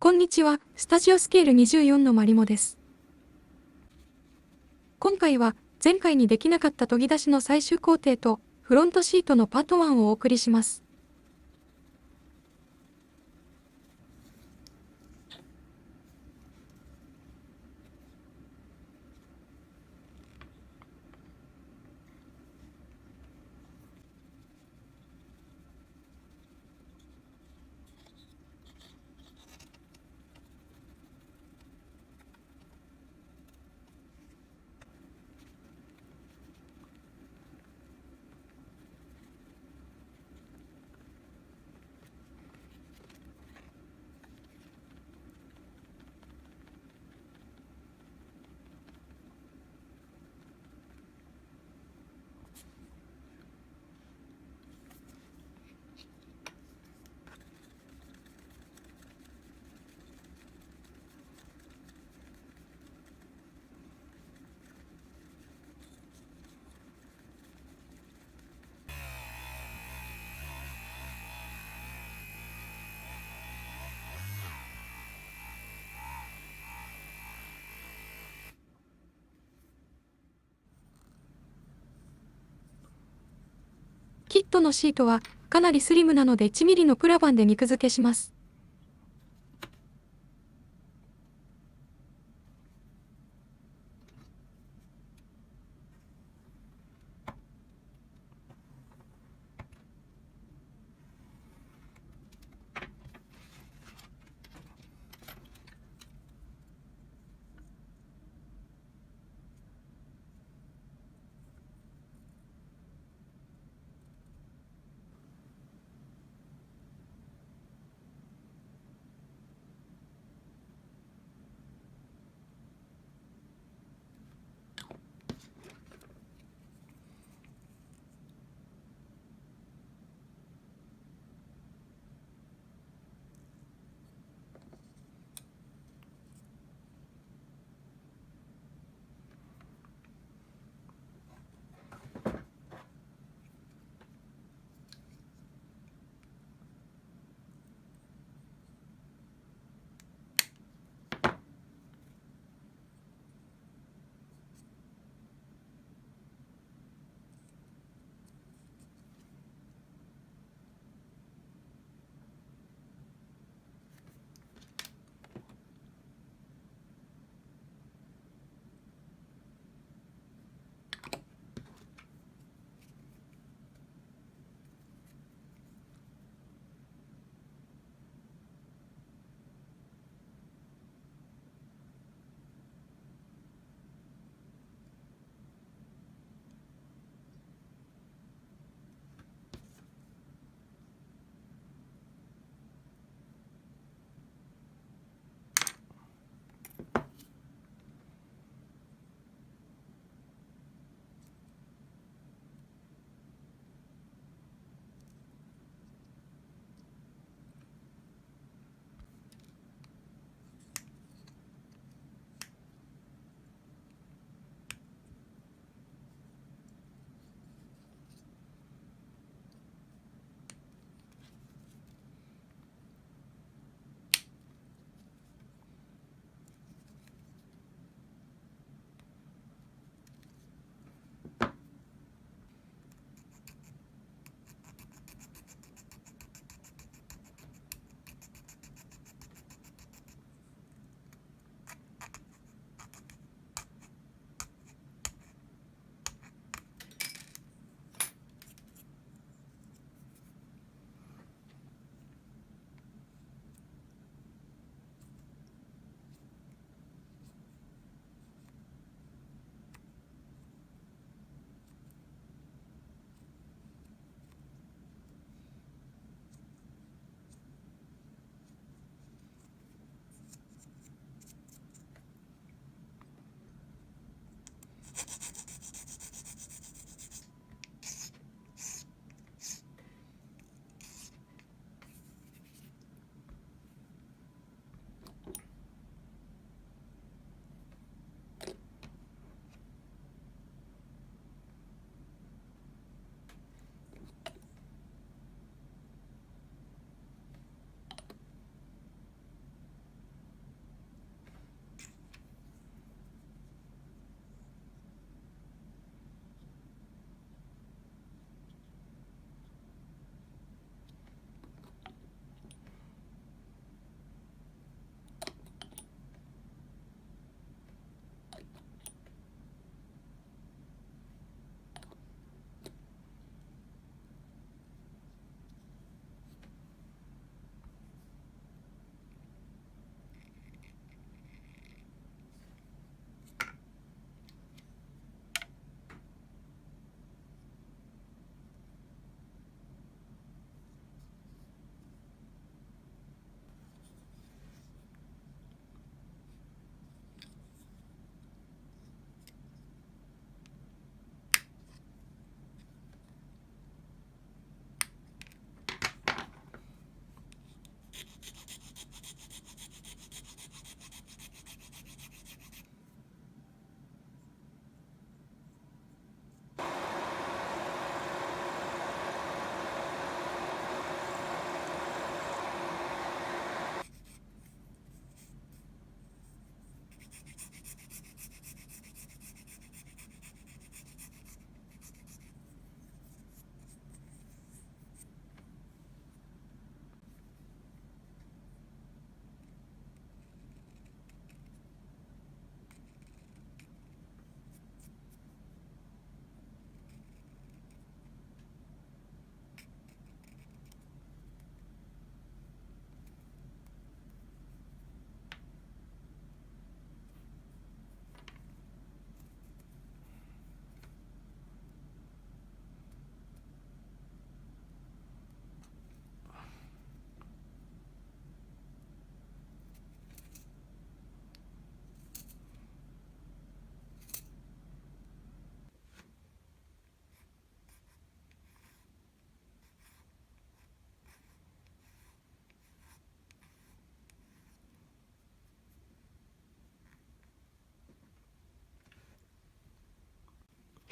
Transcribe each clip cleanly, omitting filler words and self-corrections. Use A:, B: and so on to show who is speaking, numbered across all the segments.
A: こんにちは、スタジオスケール24のマリモです。今回は前回にできなかった研ぎ出しの最終工程とフロントシートのパート1をお送りします。キットのシートはかなりスリムなので1ミリのプラバンで肉付けします。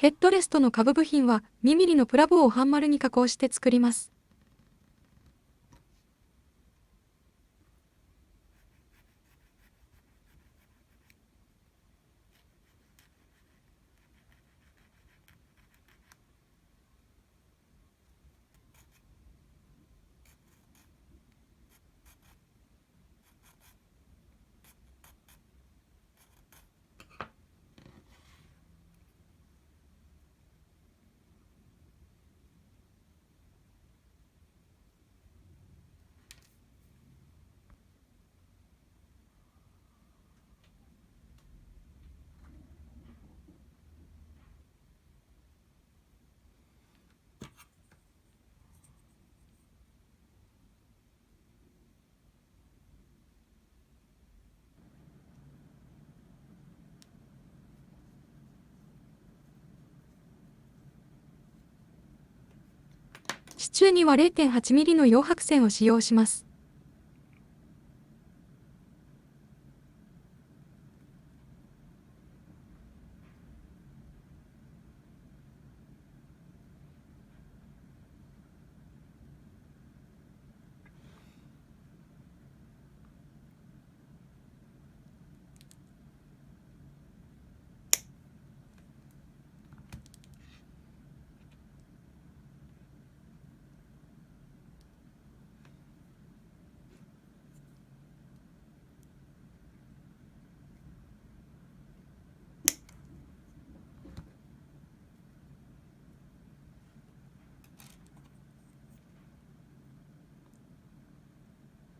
A: ヘッドレストの下部部品は2ミリのプラ棒を半丸に加工して作ります。支柱には 0.8 ミリの洋白線を使用します。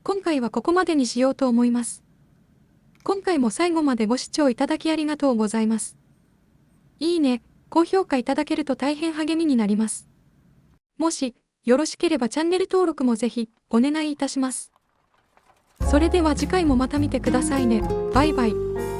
A: 今回はここまでにしようと思います。今回も最後までご視聴いただきありがとうございます。いいね、高評価いただけると大変励みになります。もしよろしければチャンネル登録もぜひお願いいたします。それでは次回もまた見てくださいね。バイバイ。